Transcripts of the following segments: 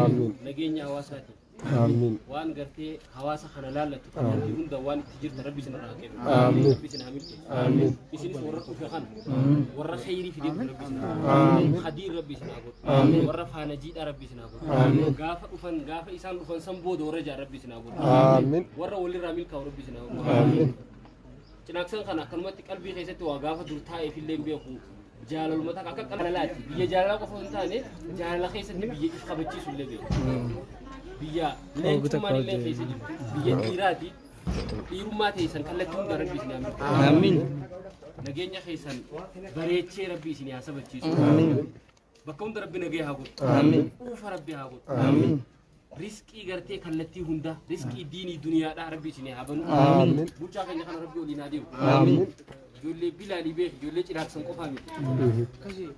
آمين نجينا هواساتي آمين وان قرتي هواسا خنا لالت يقول دوان تجير ربي سنا راكب آمين ربي سنا عملت آمين يسني ورقوا في خان ورا خيري في دين ربي سنا آمين خدير ربي سنا أقول آمين ورا فانا جيد ربي سنا أقول آمين غافة إنسان وفن سنبود ورجع ربي سنا أقول آمين ورا ولي راميل كاو ربي سنا أقول آمين جناكسن خنا كلمة قلبي خيسة وغافة درتاي في الليل بيخو جال المتاك أكاك قلالاتي بيا جالا قفون تاني جالا خيسة نبي يخبتشي سلبي بيا لين تماني لين خيسة بيا إيراتي إيروماتي سن كلتون ربي سنا آمين نجينا خيسة بريتشي ربي سنا سبتشي آمين بكون ربي نجيها قول آمين أوف ربي هقول آمين رزقي قرتي كلتي هندا رزقي ديني دنيا ده ربي سنا هبنو آمين بوجا كنا خنا ربي ولينا ديو آمين جولي بلا لبيه جولي شراك سنكو فامي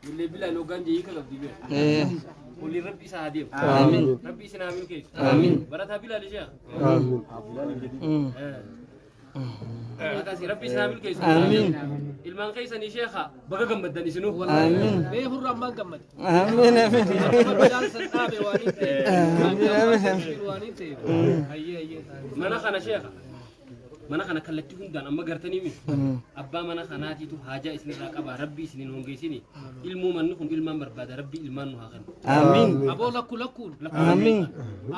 جولي بلا لوغان جي كلب دبيه ولي ربي ساديو آمين ربي سنا من كيس آمين برتا بلا لجا آمين هذا ربي سنا من كيس آمين المان كيس ني شيخا بقى جمد دني سنو آمين بيه الرحمن جمد آمين آمين رمضان سنابي وانيت آمين وانيت هي منا خنا شيخا mana kana kallatti hundaan amma gartanii mi abbaa mana kanaatiitu haajaa isinirraa qaba rabbii isinin hongeessini ilmuu manni kun ilmaan barbaada rabbii ilmaan nu haa kennu آمين aboo lakkuun آمين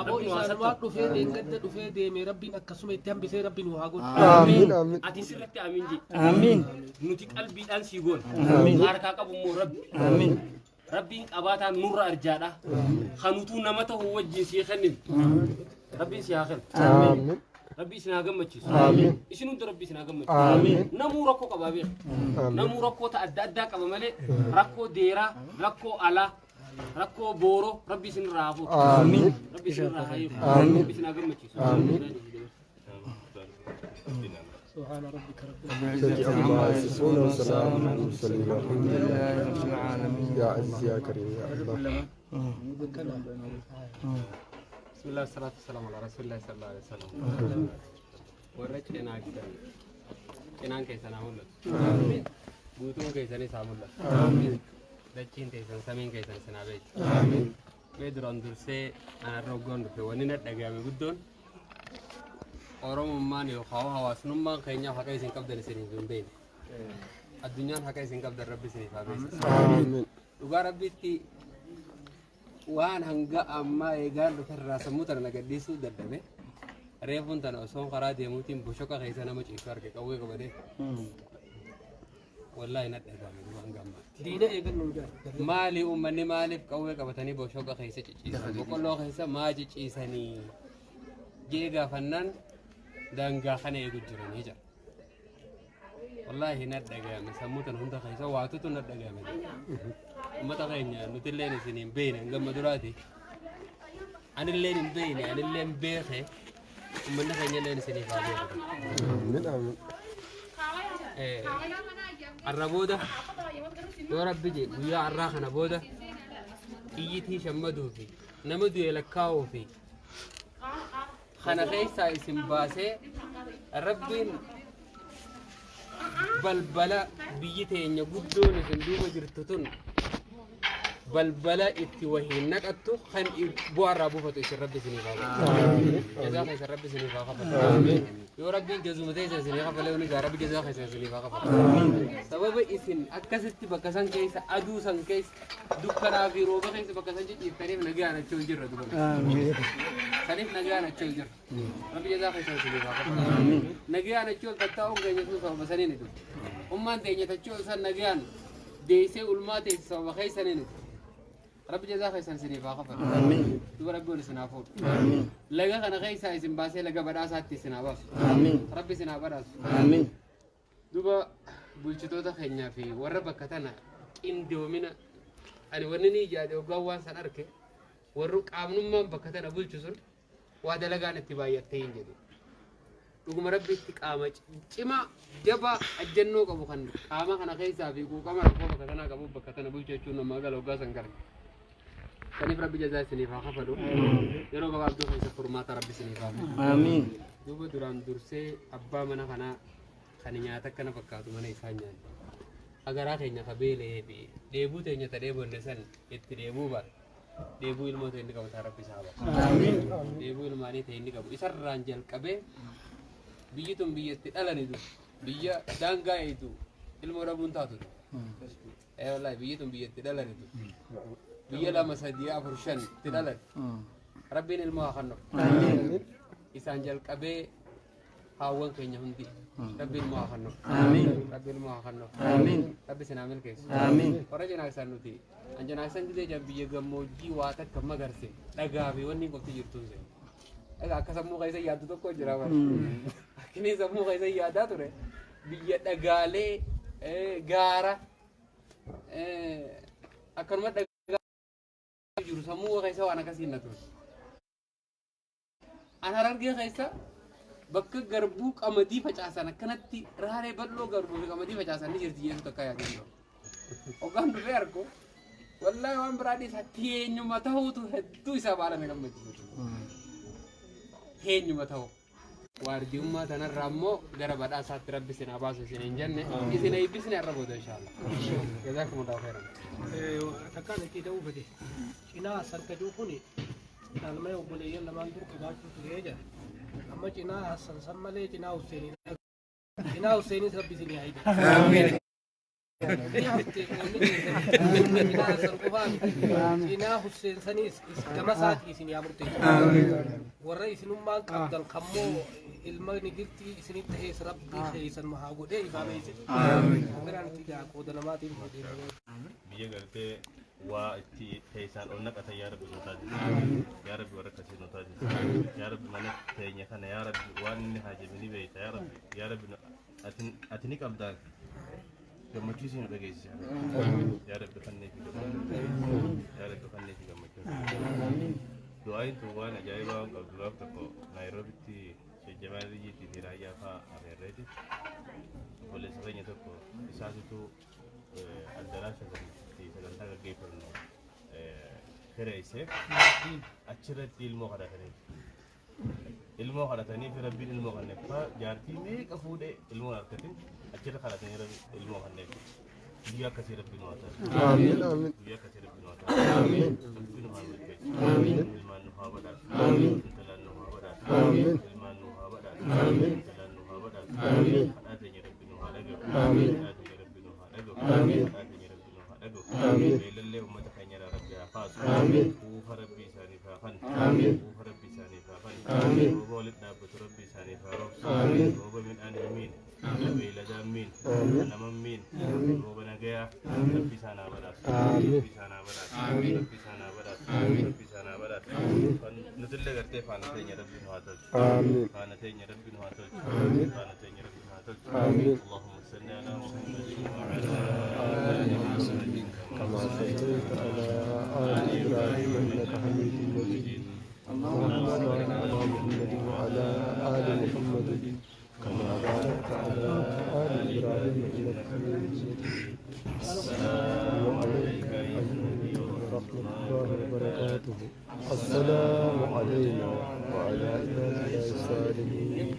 aboo isaan waan dhufee deeggadda dhufee deeme rabbiin akkasuma itti hambisee rabbiin nu haa godhu آمين آمين ati sirritti amiin je آمين nuti qalbiidhaan sii goon آمين harkaa qabu immoo rabbi آمين rabbiin qabaataan nurra arjaadha kanutuu nama ta'uu wajjin sii kennin rabbiin sii haa kennu آمين ربي سنا جمتشي آمين إيش نود ربي سنا جمتشي آمين نمو ركو كبابير آمين نمو ركو تأدى كبامله ركو ديرا ركو على ركو بورو ربي سنا رافو آمين ربي سنا راهيو آمين ربي سنا جمتشي آمين سبحان ربك رب العزة عما يصفون وسلام على المرسلين والحمد لله رب العالمين يا عزيز يا كريم يا الله بسم الله والصلاة والسلام على رسول الله صلى الله عليه وسلم ورّيت كنا كده كنا كيسان عمله بوتون كيسان يسامله دكين كيسان سامين كيسان سنابي بدران درسي أنا روغون في ونينة دعامي بدون أورام ماني وخاو هواس نمان خينيا حكا يسين كابدر سنين بين الدنيا حكا يسين كابدر ربي سنين فابيس آمين وقال ربي waan hanga amma eegaan dhufarraa sammuu tana nagaddiisuu dadhabe reefuun tana osoo karaa deemuutiin boshoqa keessa nama ciisu arge qawwee qabadee wallaahi na dhagahame hanga ammaatti diina eegannoo maali uummanni maaliif qawwee qabatanii boshoqa keessa ciciisan boqqolloo keessa maa ciciisanii jee gaafannaan daangaa kana eegu jiranii jira wallaahi na dhagahame sammuu tana hunda keessa waatutu na dhagahame mata kayaknya nutillen isinin bene ngam madurati anillen bene anillen bexe umman kayaknya len isinin faade آمين آمين arraboda do rabbi je guya arra khana boda iyiti shamadu fi namadu yalakaw fi khana khaysa isim base rabbin balbala biyiteenya guddoon isin duuba jirtutun balbala itti wahiin naqattu kan bu'aarraa buufatu isin rabbi isinii qaba jazaa keessa rabbi isinii qaba yoo rabbiin jazumate isinii qaba leewni gaa rabbi jazaa keessa isinii qaba sababa isin akkasitti bakka san keessa aduu san keessa dukkanaa fi rooba keessa bakka san ciciiftaniif nagaan achoo jirra duban saniif nagaan achoo jirra rabbi jazaa keessa isinii qaba nagaan achoo tattaa'uun keenya sun sababa saniin idu ummaan teenya tachoo san nagaan deesee ulmaa teessi sababa keessaniin idu ربي جزاك خير سنين فاقفة آمين دوبا ربي ولسنا فوق آمين لقى خنا خير سايسين باسي لقى بدأ ساتي سنا باس آمين ربي سنا بدأ آمين دوبا بولشتوتا خيرنا في وربا كتنا إن دومنا أنا ورني جاد وقوان سنركه ورك عمنو ما بكتنا بولشسون وهذا لقى نتبايات تين جدي لقوم ربي تكامج إما جبا الجنة كابو خن كاما خنا خير سافي كوكما ركوب كتنا كابو بكتنا بولشتونا ما قالوا قاسن كره كنيف ربي جزاء سني فاخفلو يرو بقى عبدو خيس فرمات ربي سني فاخ آمين دوبا دوران درسي أبا منا خنا خنياتك كنا بكاتو منا إسانيا agar akhirnya kabele bi debu tanya tadi bondesan itu debu bar deebuu ilmoo ta'e inni qabu taa rabbi isaa ba'a. Deebuu ilmaanii ta'e inni qabu isarraan jalqabee biyyi tun biyyatti dhalanitu biyya daangaa eeyitu ilmoo dhabuun taatu. Wallahi biyyi tun biyyatti dhalanitu biyya 2 3 4 5 itti dhalan rabbiin ilmoo haa kennu. Isaan jalqabee haawwan keenya hundi rabbi ilmoo haa kennu. Rabbi ilmoo haa kennu. Rabbi sinaa milkeessu. Warra jinaaksan nuti an jinaaksan didee jan biyya gammoojjii waa takka magarse dhagaa fi wanni qofti jirtuun se dhagaa akka sammuu keessa yaaddu tokko jira bara akkini sammuu keessa yaadaa ture biyya dhagaalee gaara akkanuma dhagaa jiru sammuu keessa waan akkasiin na ture. An Harargee keessa bakka garbuu qamadii facaasan akkanatti raaree bal'oo garbuu fi qamadii facaasan ni jirti yeesu takka yaadeen jiru. Ogaan dhufee argu wallahi waan biraadhi isa teenyuma ta'uutu hedduu isaa baala na gammachiisu. Teenyuma ta'u waardiyummaa tanarraa immoo gara badhaasaatti rabbi sinaa baasu isin hin jenne isin eebbisni har'a booda inshaAllah. Jazakumullahu khairan. Takkaan itti ta'uu fedhe cinaa sarkajuu kuni ilmee obboleeyyan lamaan dur qabaachuu turee jira. Amma cinaa Hassan san malee cinaa Husseenis rabbi isinii haa hidhu. Cinaa Husseen sanis gama isaatii isinii haa murteessu. Warra isinummaan qabdan kammoo ilma nigirtii isinitti ta'es rabbii keessan haa godhee ifaamee jira. Biraan itti gaa qooda namaatiin biyya gartee waa itti keessaan ol naqatan yaa rabbi nutaa jira. Yaa rabbi warra akkasii nutaa jira. Yaa rabbi mana teenya kana yaa rabbi waan inni haajamini beeyta yaa rabbi. Yaa rabbi ati ni qabdaan gammachiisii nu dhageessisa. Yaa rabbi kannee fi gammachiisa. Yaa rabbi kannee fi gammachiisa. Du'aayin tun waan ajaa'ibaa waan qabdu gaaf tokko Naayiroobitti Sheejjamaa Biyyiitii fi raayyaa fa'aa abeerreeti. Obboleessa keenya tokko isaasitu addaraasha sagantaa gaggeeffannu kireessee achirratti ilmoo kadhatanii fi rabbiin ilmoo kanneeffaa jaartii meeqa fuudhee ilmoo harkatiin achirra kadhatanii ilmoo kanneef biyya akkasii rabbiin waa ta'a. Biyya akkasii rabbiin waa ta'a. Rabbiin nu haa milkeessu. Ilmaan nu haa badhaatu. Intalaan nu haa badhaatu. Ilmaan nu haa badhaatu. Intalaan nu haa badhaatu. Kadhaa teenya rabbiin nu haa dhagahu. Kadhaa teenya rabbiin nu haa dhagahu. Kadhaa teenya rabbiin nu haa dhagahu. Beelallee uummata keenya rabbi haa faasu. Kuufa rabbii isaaniif haa fannu. Kuufa rabbii isaaniif haa fannu. Rooba walitti dhaabbatu rabbii isaaniif haa roobsu. Rooba midhaan hin miine. Beeyladaan miin. Naman miin. Rooba nagayaa rabbi isaan haa badhaasu. Rabbi isaan haa badhaasu. Rabbi isaan haa badhaasu. Rabbi isaan haa badhaasu. Nutillee gartee faana teenya rabbi nu haa tolchu. Faana teenya rabbi nu haa tolchu. Faana teenya rabbi nu haa tolchu. Allahumma salli ala Muhammadin wa ala ali Muhammadin كما صليت على آل إبراهيم إنك حميد مجيد. اللهم بارك على محمد وعلى آل محمد كما باركت على آل إبراهيم إنك حميد مجيد. السلام عليك ورحمة الله وبركاته. السلام علينا وعلى عباد الله الصالحين.